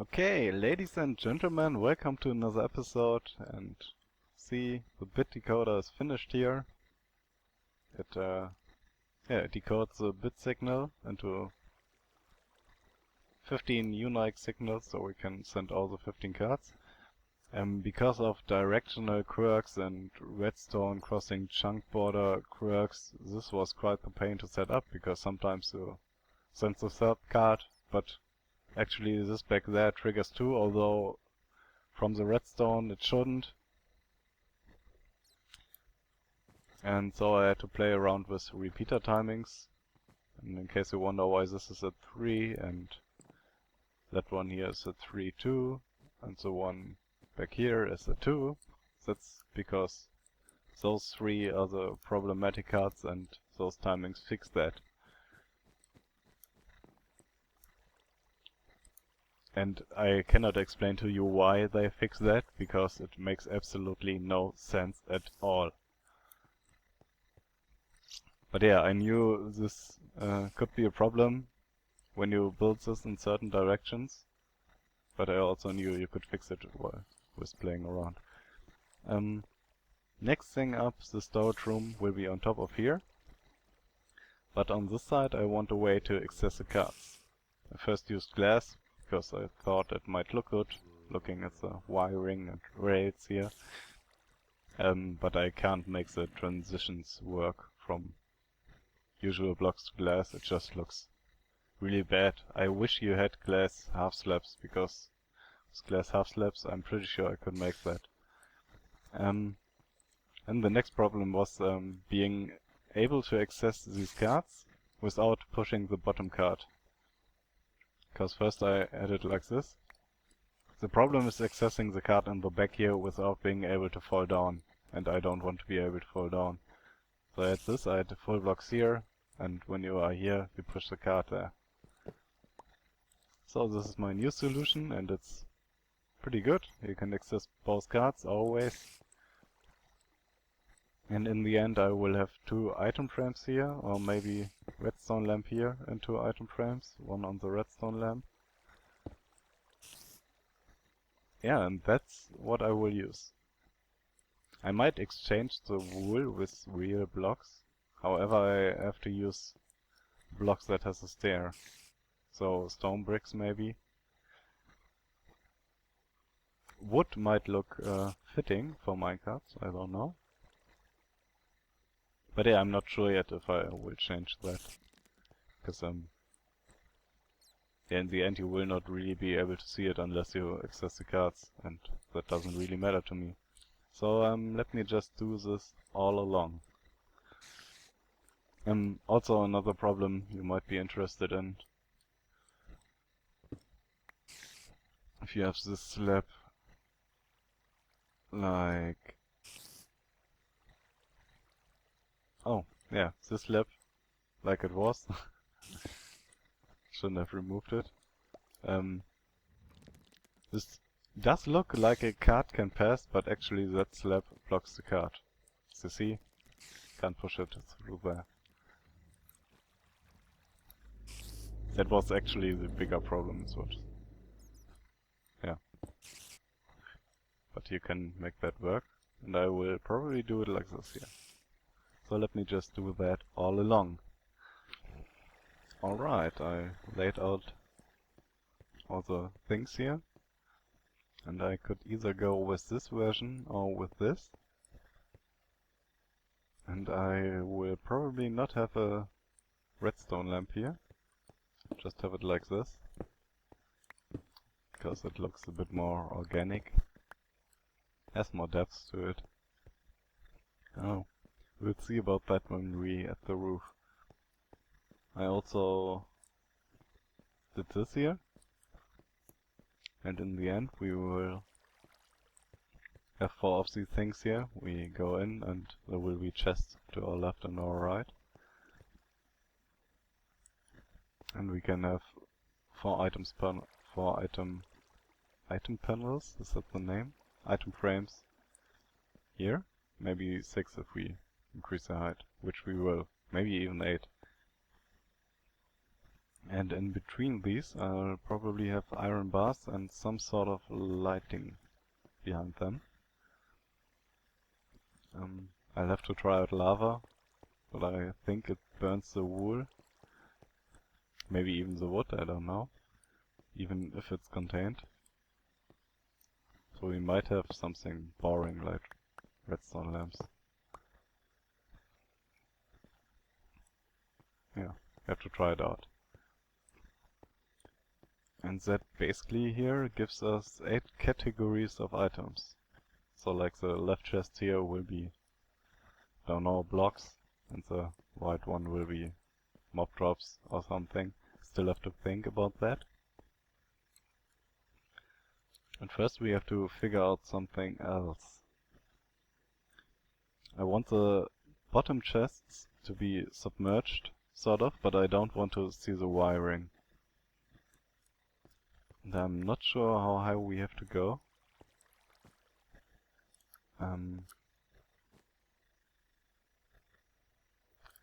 Okay, ladies and gentlemen, welcome to another episode. And see, the bit decoder is finished here. It decodes the bit signal into 15 unique signals, so we can send all the 15 cards. Because of directional quirks and redstone crossing chunk border quirks, this was quite a pain to set up, because sometimes you send the third card, but actually this back there triggers too, although from the redstone it shouldn't. And so I had to play around with repeater timings. And in case you wonder why this is at 3 and that one here is at 3 too, and the one back here is at 2, that's because those 3 are the problematic cards and those timings fix that. And I cannot explain to you why they fix that, because it makes absolutely no sense at all. But yeah, I knew this could be a problem when you build this in certain directions, but I also knew you could fix it while with playing around. Next thing up, the storage room will be on top of here, but on this side I want a way to access the cards. I first used glass, because I thought it might look good, looking at the wiring and rails here, but I can't make the transitions work from usual blocks to glass. It just looks really bad. I wish you had glass half slabs, because with glass half slabs I'm pretty sure I could make that. And the next problem was being able to access these cards without pushing the bottom card. Because first I had it like this. The problem is accessing the card in the back here without being able to fall down, and I don't want to be able to fall down. So I had this, I had the full blocks here, and when you are here, you push the card there. So this is my new solution, and it's pretty good. You can access both cards always. And in the end I will have 2 item frames here, or maybe redstone lamp here and 2 item frames, one on the redstone lamp. Yeah, and that's what I will use. I might exchange the wool with real blocks, however I have to use blocks that has a stair. So stone bricks maybe. Wood might look fitting for minecarts, I don't know. But yeah, I'm not sure yet if I will change that. Because yeah, in the end you will not really be able to see it unless you access the cards, and that doesn't really matter to me. So let me just do this all along. Also another problem you might be interested in. If you have this slab like... Oh, yeah, this slab like it was. Shouldn't have removed it. This does look like a card can pass, but actually that slab blocks the card. As you see, can't push it through there. That was actually the bigger problem, so yeah. But you can make that work, and I will probably do it like this here. So let me just do that all along. Alright, I laid out all the things here, and I could either go with this version or with this. And I will probably not have a redstone lamp here, just have it like this, because it looks a bit more organic, has more depth to it. Oh, we'll see about that when we at the roof. I also did this here, and in the end we will have 4 of these things here. We go in and there will be chests to our left and our right. And we can have 4 items per 4 item panels, is that the name? Item frames here. Maybe 6 if we increase the height, which we will. Maybe even 8. And in between these I'll probably have iron bars and some sort of lighting behind them. I'll have to try out lava, but I think it burns the wool. Maybe even the wood, I don't know. Even if it's contained. So we might have something boring like redstone lamps. Yeah, have to try it out. And that basically here gives us 8 categories of items. So like the left chest here will be, don't know, blocks, and the right one will be mob drops or something. Still have to think about that. And first we have to figure out something else. I want the bottom chests to be submerged, sort of, but I don't want to see the wiring. And I'm not sure how high we have to go.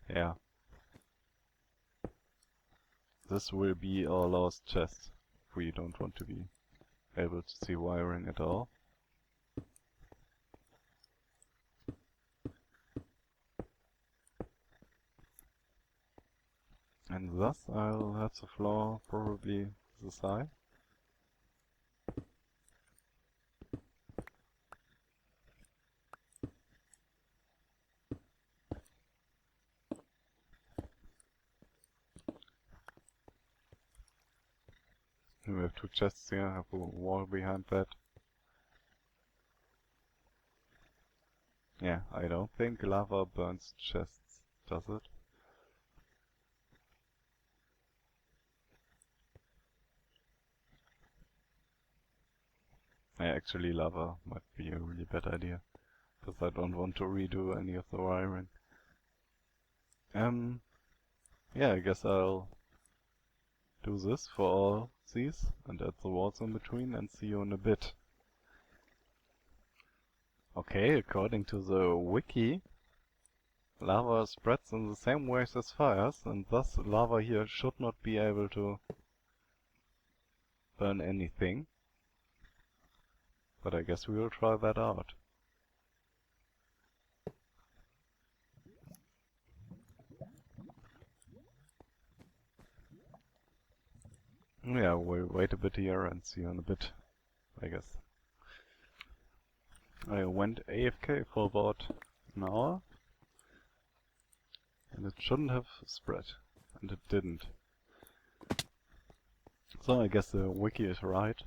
Yeah. This will be our last chest, if we don't want to be able to see wiring at all. And thus I'll have the floor probably this high. We have 2 chests here, have a wall behind that. Yeah, I don't think lava burns chests, does it? Yeah, actually lava might be a really bad idea, because I don't want to redo any of the wiring. Yeah, I guess I'll do this for all these and add the walls in between and see you in a bit. Okay, according to the wiki, lava spreads in the same ways as fires, and thus lava here should not be able to burn anything. But I guess we will try that out. Yeah, we'll wait a bit here and see you in a bit, I guess. I went AFK for about an hour, and it shouldn't have spread, and it didn't. So I guess the wiki is right,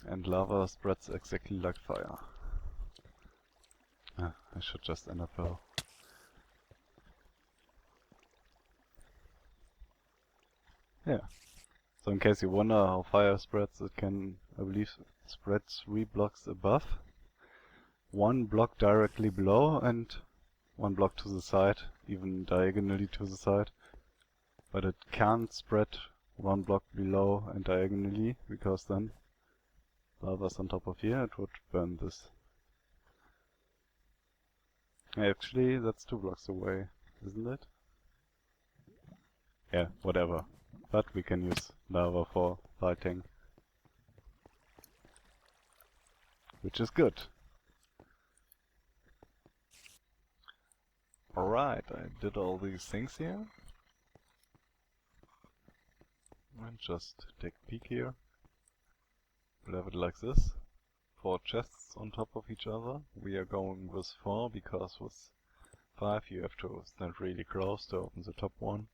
and lava spreads exactly like fire. I should just end up here. Yeah. So in case you wonder how fire spreads, it can, I believe, spread 3 blocks above, 1 block directly below, and 1 block to the side, even diagonally to the side. But it can't spread 1 block below and diagonally, because then lava's on top of here, it would burn this. Actually, that's 2 blocks away, isn't it? Yeah, whatever. But we can use lava for lighting, which is good. Alright, I did all these things here. And just take a peek here. We'll have it like this. 4 chests on top of each other. We are going with 4 because with 5 you have to stand really close to open the top one.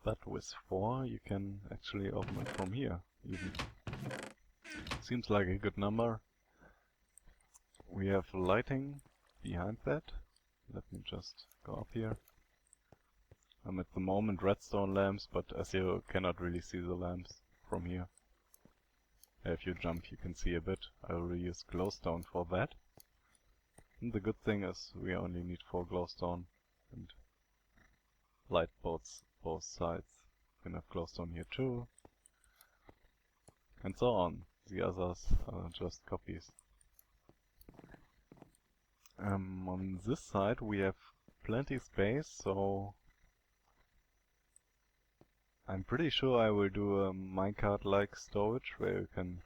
But with 4 you can actually open it from here even. Seems like a good number. We have lighting behind that. Let me just go up here. I'm at the moment redstone lamps, but as you cannot really see the lamps from here. If you jump you can see a bit. I will use glowstone for that. And the good thing is we only need 4 glowstone and light both sides. You can have glowstone here too. And so on. The others are just copies. On this side we have plenty space, so I'm pretty sure I will do a minecart-like storage where you can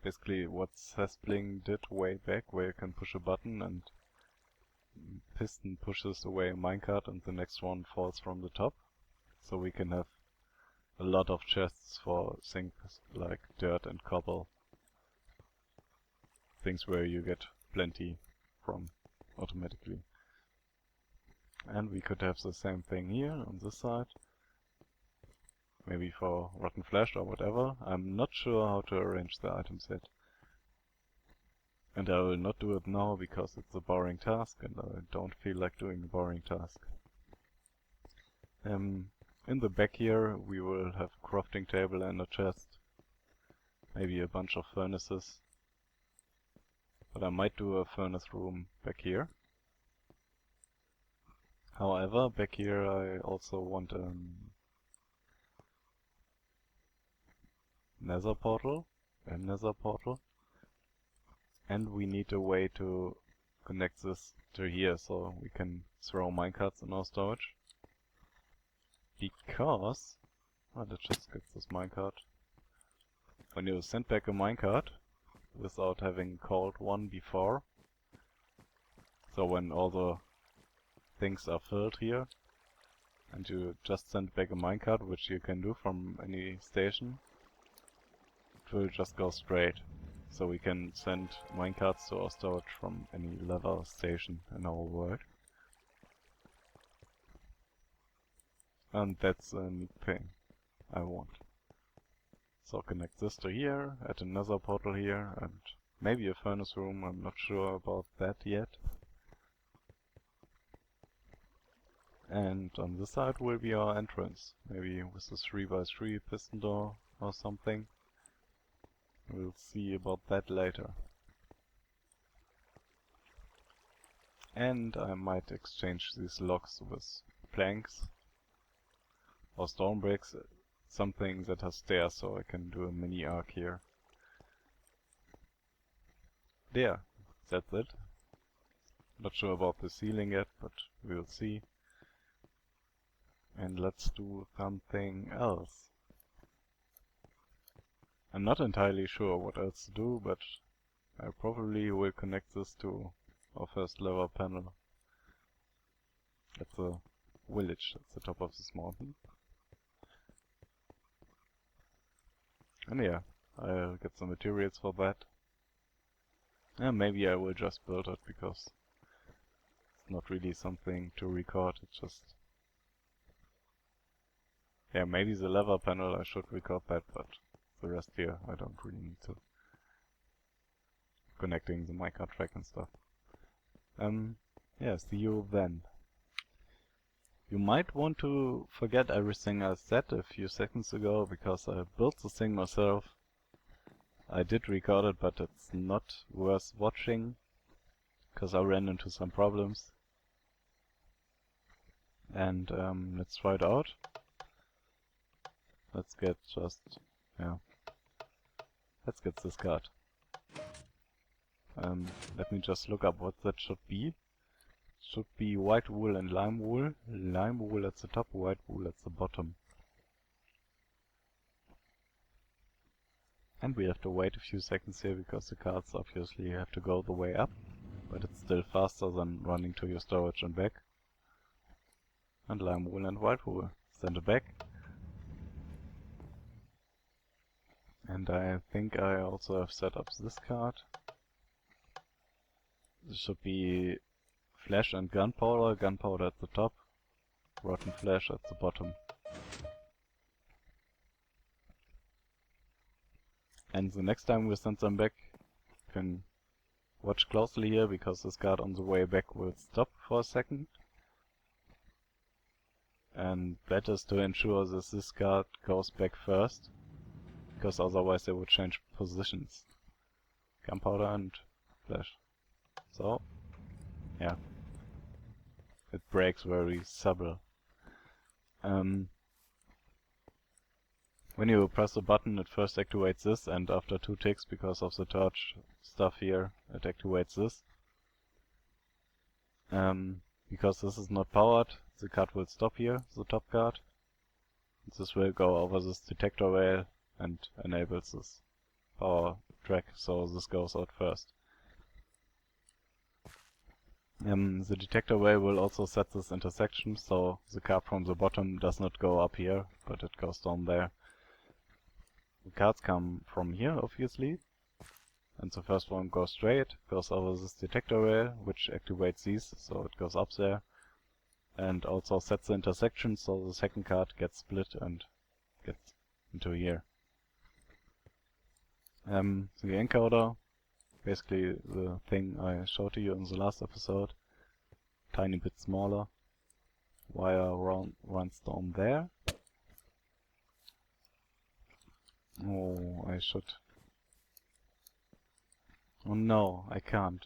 basically what Sespling did way back, where you can push a button and piston pushes away a minecart and the next one falls from the top. So we can have a lot of chests for things like dirt and cobble. Things where you get plenty from automatically. And we could have the same thing here on this side. Maybe for rotten flesh or whatever. I'm not sure how to arrange the items yet. And I will not do it now because it's a boring task and I don't feel like doing a boring task. In the back here we will have a crafting table and a chest. Maybe a bunch of furnaces. But I might do a furnace room back here. However, back here I also want a nether portal. And we need a way to connect this to here so we can throw minecarts in our storage. Because, let's just get this minecart. When you send back a minecart without having called one before, so when all the things are filled here, and you just send back a minecart, which you can do from any station, it will just go straight. So we can send minecarts to our storage from any level station in our world. And that's a neat thing I want. So connect this to here, add another portal here, and maybe a furnace room, I'm not sure about that yet. And on this side will be our entrance, maybe with a 3x3 piston door or something. We'll see about that later. And I might exchange these logs with planks or stone bricks, something that has stairs so I can do a mini arc here. There, that's it. Not sure about the ceiling yet, but we'll see. And let's do something else. I'm not entirely sure what else to do, but I probably will connect this to our first level panel. That's a village at the top of this mountain. And yeah, I'll get some materials for that. And maybe I will just build it because it's not really something to record, it's just... Yeah, maybe the lever panel I should record that, but the rest here I don't really need to. Connecting the minecart track and stuff. Yeah, see you then. You might want to forget everything I said a few seconds ago, because I built the thing myself. I did record it, but it's not worth watching, because I ran into some problems. And let's try it out. Let's get let's get this card. Let me just look up what that should be. Should be white wool and lime wool. Lime wool at the top, white wool at the bottom. And we have to wait a few seconds here because the cards obviously have to go the way up. But it's still faster than running to your storage and back. And lime wool and white wool. Send it back. And I think I also have set up this card. This should be flesh and gunpowder. Gunpowder at the top. Rotten flesh at the bottom. And the next time we send them back, you can watch closely here, because this card on the way back will stop for a second. And that is to ensure that this card goes back first, because otherwise they would change positions. Gunpowder and flesh. So, yeah. It breaks very subtle. When you press the button, it first activates this, and after 2 ticks, because of the torch stuff here, it activates this. Because this is not powered, the card will stop here, the top card. This will go over this detector rail and enables this power track, so this goes out first. The detector rail will also set this intersection, so the card from the bottom does not go up here, but it goes down there. The cards come from here, obviously, and the first one goes straight, goes over this detector rail, which activates these, so it goes up there, and also sets the intersection, so the second card gets split and gets into here. The encoder, basically the thing I showed to you in the last episode, tiny bit smaller. Wire runs down there. Oh, I should. Oh no, I can't.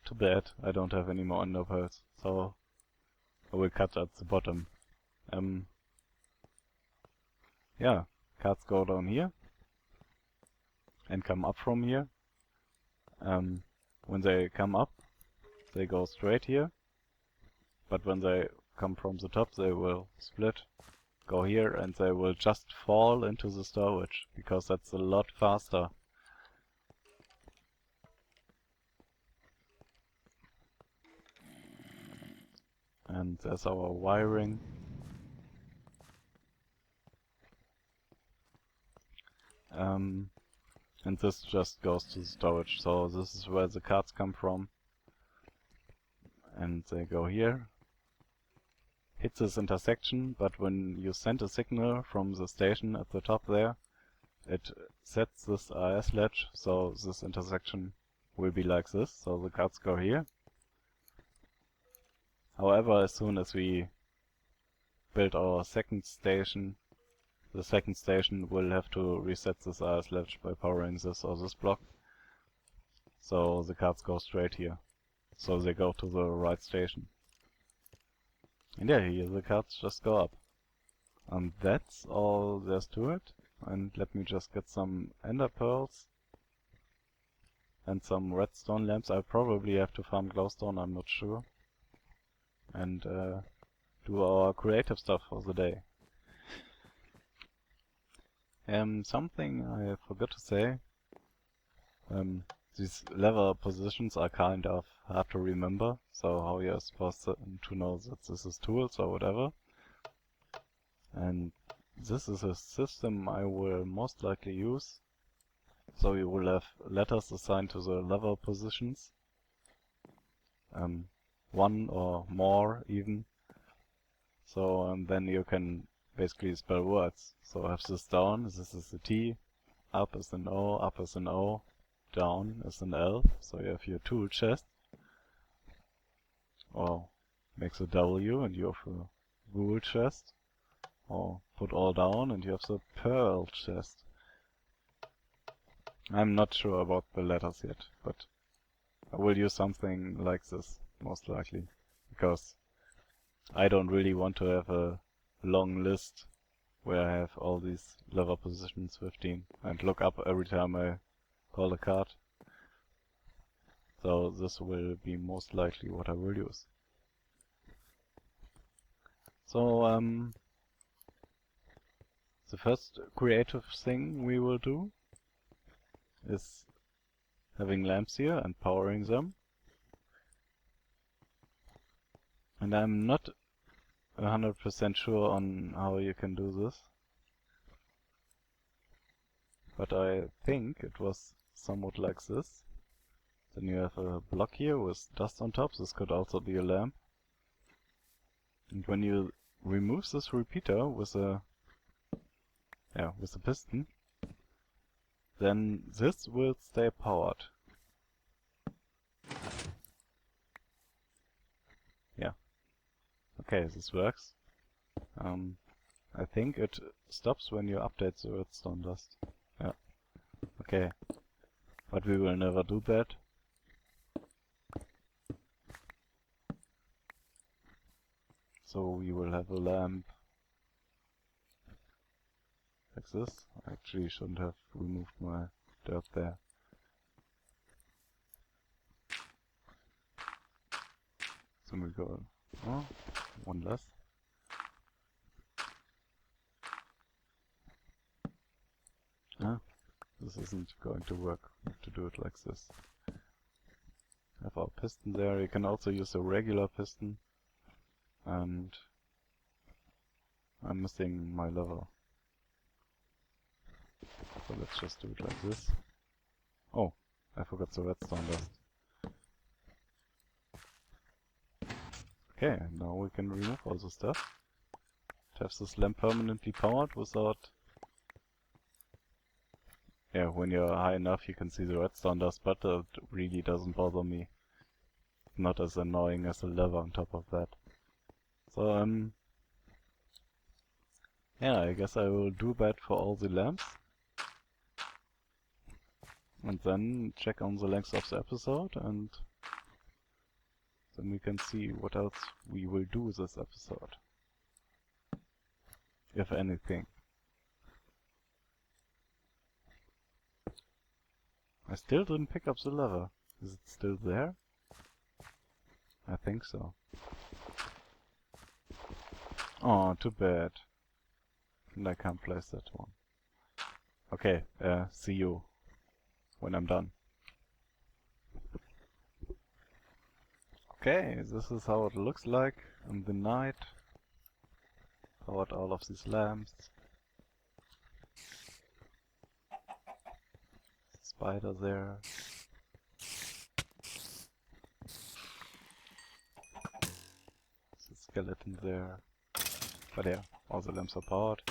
Too bad, I don't have any more ender pearls, so I will cut at the bottom. Yeah, cards go down here and come up from here. When they come up, they go straight here, but when they come from the top, they will split, go here, and they will just fall into the storage, because that's a lot faster. And there's our wiring. And this just goes to the storage, so this is where the cards come from. And they go here, hit this intersection, but when you send a signal from the station at the top there, it sets this RS latch, so this intersection will be like this, so the cards go here. However, as soon as we build our second station, the second station will have to reset this RS latch by powering this or this block. So the cards go straight here. So they go to the right station. And yeah, here the cards just go up. And that's all there's to it. And let me just get some ender pearls and some redstone lamps. I'll probably have to farm glowstone, I'm not sure. And do our creative stuff for the day. Something I forgot to say. These lever positions are kind of hard to remember, so how you're supposed to know that this is tools or whatever. And this is a system I will most likely use. So you will have letters assigned to the lever positions. One or more even. So then you can basically spell words. So I have this down, this is a T, up is an O, up is an O, down is an L, so you have your tool chest. Or makes a W and you have a wool chest. Or put all down and you have the pearl chest. I'm not sure about the letters yet, but I will use something like this, most likely. Because I don't really want to have a long list where I have all these lever positions 15 and look up every time I call a card. So this will be most likely what I will use. So the first creative thing we will do is having lamps here and powering them. And I'm not 100% sure on how you can do this. But I think it was somewhat like this. Then you have a block here with dust on top. This could also be a lamp. And when you remove this repeater with a piston, then this will stay powered. Yeah. Okay, this works. I think it stops when you update the redstone dust. Yeah. Okay. But we will never do that. So we will have a lamp like this. I actually shouldn't have removed my dirt there. So we go, oh, one less. This isn't going to work to do it like this. Have our piston there. You can also use a regular piston. And I'm missing my lever. So let's just do it like this. Oh, I forgot the redstone dust. Okay, now we can remove all the stuff. To have this lamp permanently powered without... Yeah, when you're high enough you can see the redstone dust, but it really doesn't bother me. Not as annoying as the lever on top of that. So, yeah, I guess I will do that for all the lamps. And then check on the length of the episode, and then we can see what else we will do this episode. If anything. I still didn't pick up the lever. Is it still there? I think so. Oh, too bad. And I can't place that one. Okay, see you when I'm done. Okay, this is how it looks like in the night. Powered all of these lamps. Spider there. There's a skeleton there. But yeah, all the lamps are powered.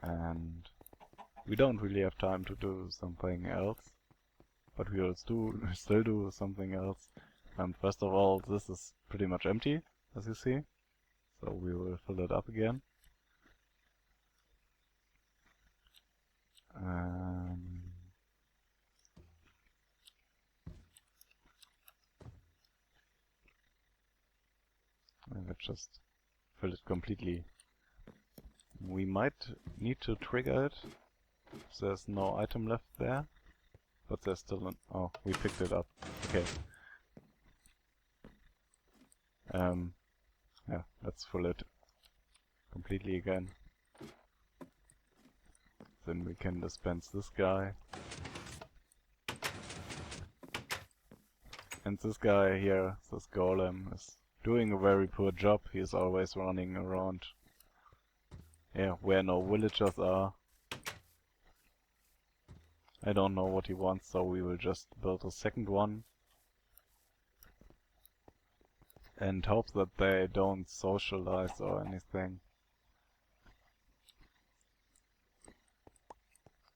And we don't really have time to do something else. But we will still do something else. First of all, this is pretty much empty, as you see. So we will fill it up again. Let's just fill it completely. We might need to trigger it. There's no item left there. But there's still an... Oh, we picked it up. Okay. Yeah, let's fill it completely again. Then we can dispense this guy. And this guy here, this golem, is doing a very poor job. He is always running around, yeah, where no villagers are. I don't know what he wants, so we will just build a second one. And hope that they don't socialize or anything.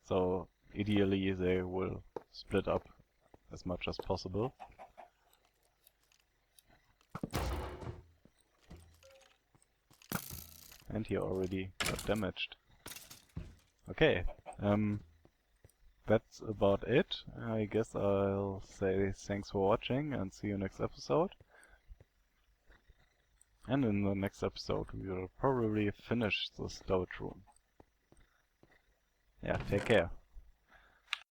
So ideally they will split up as much as possible. And he already got damaged. Okay, that's about it. I guess I'll say thanks for watching and see you next episode. And in the next episode we will probably finish the storage room. Yeah, take care.